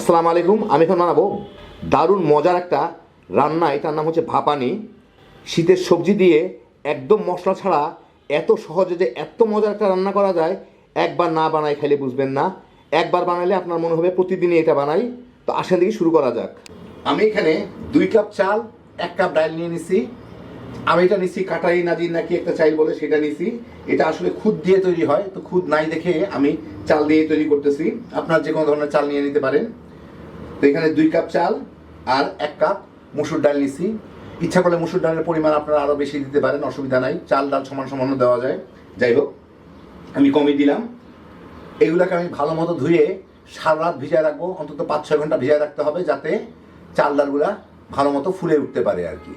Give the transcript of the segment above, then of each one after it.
আসসালামু আলাইকুম। আমি এখন বানাবো দারুণ মজার একটা রান্না। এটার নাম হচ্ছে ভাপানি। শীতের সবজি দিয়ে একদম মশলা ছাড়া এত সহজে যে এত মজার একটা রান্না করা যায়, একবার না বানাই খাইলে বুঝবেন না। একবার বানাইলে আপনার মনে হবে প্রতিদিনই এটা বানাই। তো আসেন দেখি শুরু করা যাক। আমি এখানে 2 কাপ চাল, 1 কাপ ডাল নিয়ে নিছি। আমি এটা নিছি কাটারি নাজির নাকি একটা চাইল বলে, সেটা নিছি। এটা আসলে খুদ দিয়ে তৈরি হয়, তো খুদ নাই দেখে আমি চাল দিয়ে তৈরি করতেছি। আপনার যে কোনো ধরনের চাল নিয়ে নিতে পারেন। তো এখানে 2 কাপ চাল আর 1 কাপ মসুর ডাল নিছি। ইচ্ছা করলে মসুর ডালের পরিমাণ আপনারা আরও বেশি দিতে পারেন, অসুবিধা নাই। চাল ডাল সমান সমান দেওয়া যায়, যাই হোক আমি কমই দিলাম। এগুলোকে আমি ভালো মতো ধুয়ে সারা রাত ভিজায় রাখবো, অন্তত 5-6 ঘন্টা ভিজায় রাখতে হবে, যাতে চাল ডালগুলা ভালো মতো ফুলে উঠতে পারে আর কি।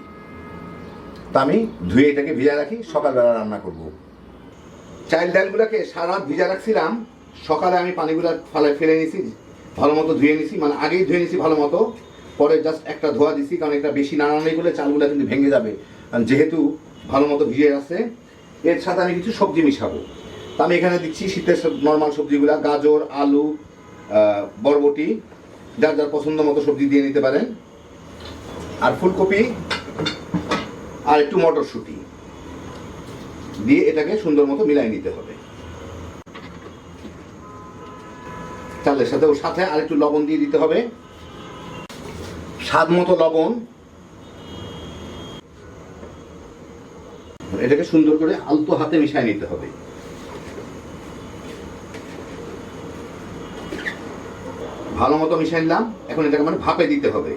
তা আমি ধুয়ে এটাকে ভিজায় রাখি, সকালবেলা রান্না করব। চাল ডালগুলোকে সারা রাত ভিজা রাখছিলাম, সকালে আমি পানিগুলা ফেলে নিছি, ভালো মতো ধুয়ে নিছি, মানে আগেই ধুয়ে নিছি ভালো মতো, পরে জাস্ট একটা ধোয়া দিছি, কারণ এটা বেশি নাড়ানাড়ি করলে চালগুলো কিন্তু ভেঙে যাবে। কারণ যেহেতু ভালো মতো ভিজে আছে, এর সাথে আমি কিছু সবজি মিশাবো। তা আমি এখানে দিচ্ছি শীতের নর্মাল সবজিগুলো, গাজর, আলু, বরবটি, যার যার পছন্দ মতো সবজি দিয়ে নিতে পারেন, আর ফুলকপি আর একটু মটরশুঁটি দিয়ে এটাকে সুন্দর মতো মিলাই নিতে হবে চালের সাথে। ওর সাথে আর একটু লবণ দিয়ে দিতে হবে, স্বাদ মতো লবণ। এটাকে সুন্দর করে আলতো হাতে মিশিয়ে নিতে হবে। ভালো মতো মিশিয়ে নিলাম। এখন এটাকে মানে ভাপে দিতে হবে।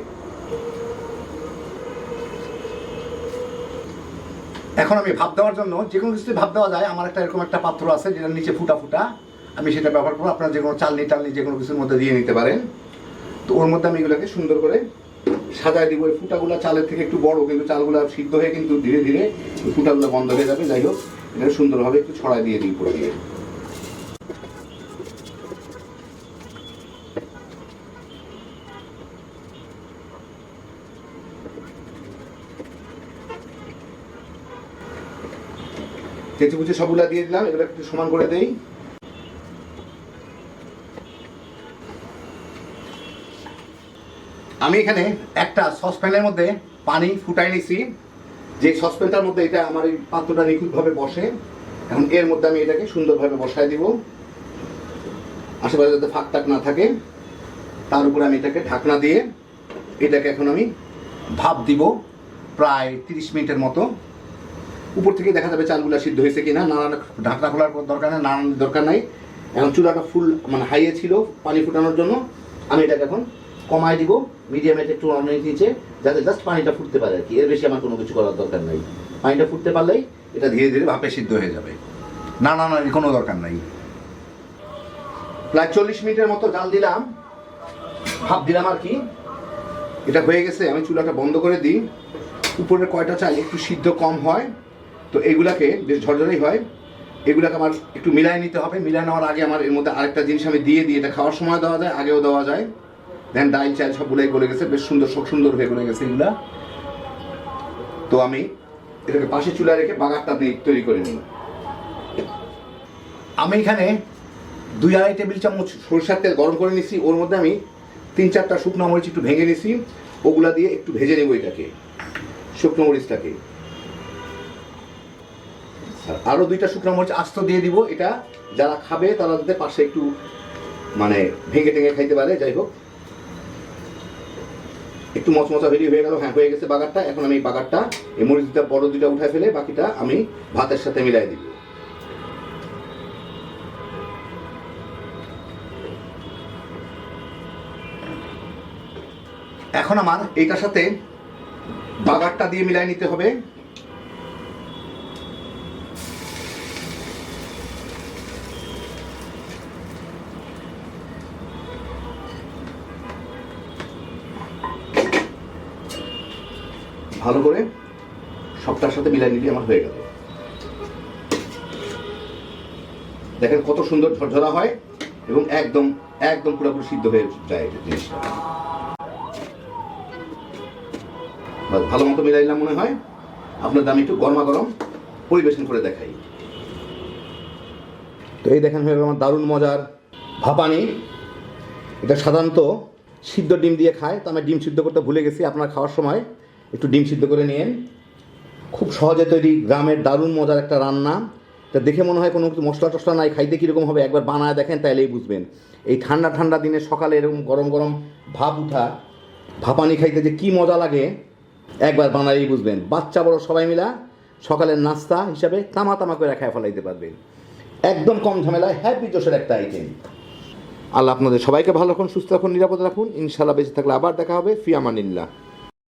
এখন আমি ভাপ দেওয়ার জন্য যে কোনো কিছুতে ভাপ দেওয়া যায়। আমার একটা এরকম একটা পাত্র আছে যেটার নিচে ফুটা ফুটা, আমি সেটা ব্যবহার করবো। আপনারা যে কোনো চালনি টালনি যে কোনো কিছুর মধ্যে দিয়ে নিতে পারেন। তো ওর মধ্যে আমি এগুলোকে সুন্দর করে সাজায় দিব। এই ফুটাগুলো চালের থেকে একটু বড়, কিন্তু চালগুলো সিদ্ধ হয়ে কিন্তু ধীরে ধীরে ফুটাগুলো বন্ধ হয়ে যাবে। যাই হোক, এটা সুন্দরভাবে একটু ছড়াই দিয়ে দিই উপরে দিয়ে। কেচি কুচি সবগুলা দিয়ে দিলাম, এগুলো একটু সমান করে দেই। আমি এখানে একটা সসপ্যানের মধ্যে পানি ফুটাই নিছি। যে সসপ্যানটার মধ্যে এটা আমার এই পাত্রটা নিখুঁতভাবে বসে। এখন এর মধ্যে আমি এটাকে সুন্দরভাবে বসায় দিব, আশেপাশে যাতে ফাঁক টাক না থাকে। তার উপরে আমি এটাকে ঢাকনা দিয়ে এটাকে এখন আমি ভাপ দিব প্রায় 30 মিনিটের মতো। উপর থেকে দেখা যাবে চালগুলা সিদ্ধ হয়েছে কিনা। নাড়ানো, ঢাকনা খোলার দরকার নেই, নাড়ানোর দরকার নাই। এখন চুলাটা ফুল মানে হাইয়ে ছিল পানি ফুটানোর জন্য। আমি এটাকে এখন কমায় দিব, মিডিয়ামে একটু নিচে, যাতে জাস্ট পানিটা ফুটতে পারে আর কি। এর বেশি আমার কোনো কিছু করার দরকার নাই। পানিটা ফুটতে পারলেই এটা ধীরে ধীরে ভাপে সিদ্ধ হয়ে যাবে, নাড়ানোর কোনো দরকার নাই। প্রায় 40 মিনিটের মতো জাল দিলাম, ভাপ দিলাম আর কি। এটা হয়ে গেছে। আমি চুলাটা বন্ধ করে দিই। উপরের কয়টা চাল একটু সিদ্ধ কম হয়, তো এগুলাকে বেশ ঝরঝরেই হয়। এগুলাকে আমার একটু মিলাই নিতে হবে। মিলাই নেওয়ার আগে আমার এর মধ্যে আরেকটা জিনিস আমি দিয়ে দিই। এটা খাওয়ার সময় দেওয়া যায়, আগেও দেওয়া যায়। দেন ডাল চাল সবগুলাই গলে গেছে, বেশ সুন্দর হয়ে গলে গেছে এগুলা। তো আমি এটাকে পাশে চুলা রেখে বাগারটা তৈরি করে নিই। আমি এখানে 2-2.5 টেবিল চামচ সরষের তেল গরম করে নিছি। ওর মধ্যে আমি 3-4টা শুকনো মরিচ একটু ভেঙে নিছি, ওগুলা দিয়ে একটু ভেজে নেব এটাকে, শুকনো মরিচটাকে। আরো 2টা শুকনো মরিচ আস্ত দিয়ে দিব। এটা যারা খাবে তারা যাতে পাশে একটু মানে ভেঙে টেঙে খাইতে পারে। যাই হোক, একটু মচমচা হয়ে গেল। হ্যাঁ, হয়ে গেছে বাগারটা। এখন আমি বাগারটা, এই মরিচ দুটা বড় 2টা উঠায় ফেলে বাকিটা আমি ভাতের সাথে মিলাই দিব। এখন আমার এইটার সাথে বাগারটা দিয়ে মিলাই নিতে হবে। ভালো করে সবটার সাথে মিলাই নিলে আমার হয়ে গেল। দেখেন কত সুন্দর ঝরঝরা হয় এবং একদম একদম পুরোপুরি সিদ্ধ হয়ে যায় জিনিসটা। ভালো মতো মিলাইলাম মনে হয়। আপনাদের আমি একটু গরমা গরম পরিবেশন করে দেখাই। তো এই দেখেন হয়ে গেল আমার দারুণ মজার ভাপানি। এটা সাধারণত সিদ্ধ ডিম দিয়ে খায়, তো আমি ডিম সিদ্ধ করতে ভুলে গেছি। আপনার খাওয়ার সময় একটু ডিম সিদ্ধ করে নিন। খুব সহজে তৈরি গ্রামের দারুণ মজার একটা রান্না। তা দেখে মনে হয় কোনো কিছু মশলা টশলা নাই, খাইতে কীরকম হবে একবার বানায় দেখেন, তাইলেই বুঝবেন। এই ঠান্ডা ঠান্ডা দিনে সকালে এরকম গরম গরম ভাপ উঠা ভাপানি খাইতে যে কী মজা লাগে একবার বানালেই বুঝবেন। বাচ্চা বড় সবাই মিলা সকালের নাস্তা হিসাবে তামা তামা করে খায় ফেলাইতে পারবেন। একদম কম ঝামেলায় হ্যাপি জোশের একটা আইটেম। আল্লাহ আপনাদের সবাইকে ভালো রাখুন, সুস্থ রাখুন, নিরাপদ রাখুন। ইনশাআল্লাহ বেঁচে থাকলে আবার দেখা হবে। ফি আমানিল্লাহ।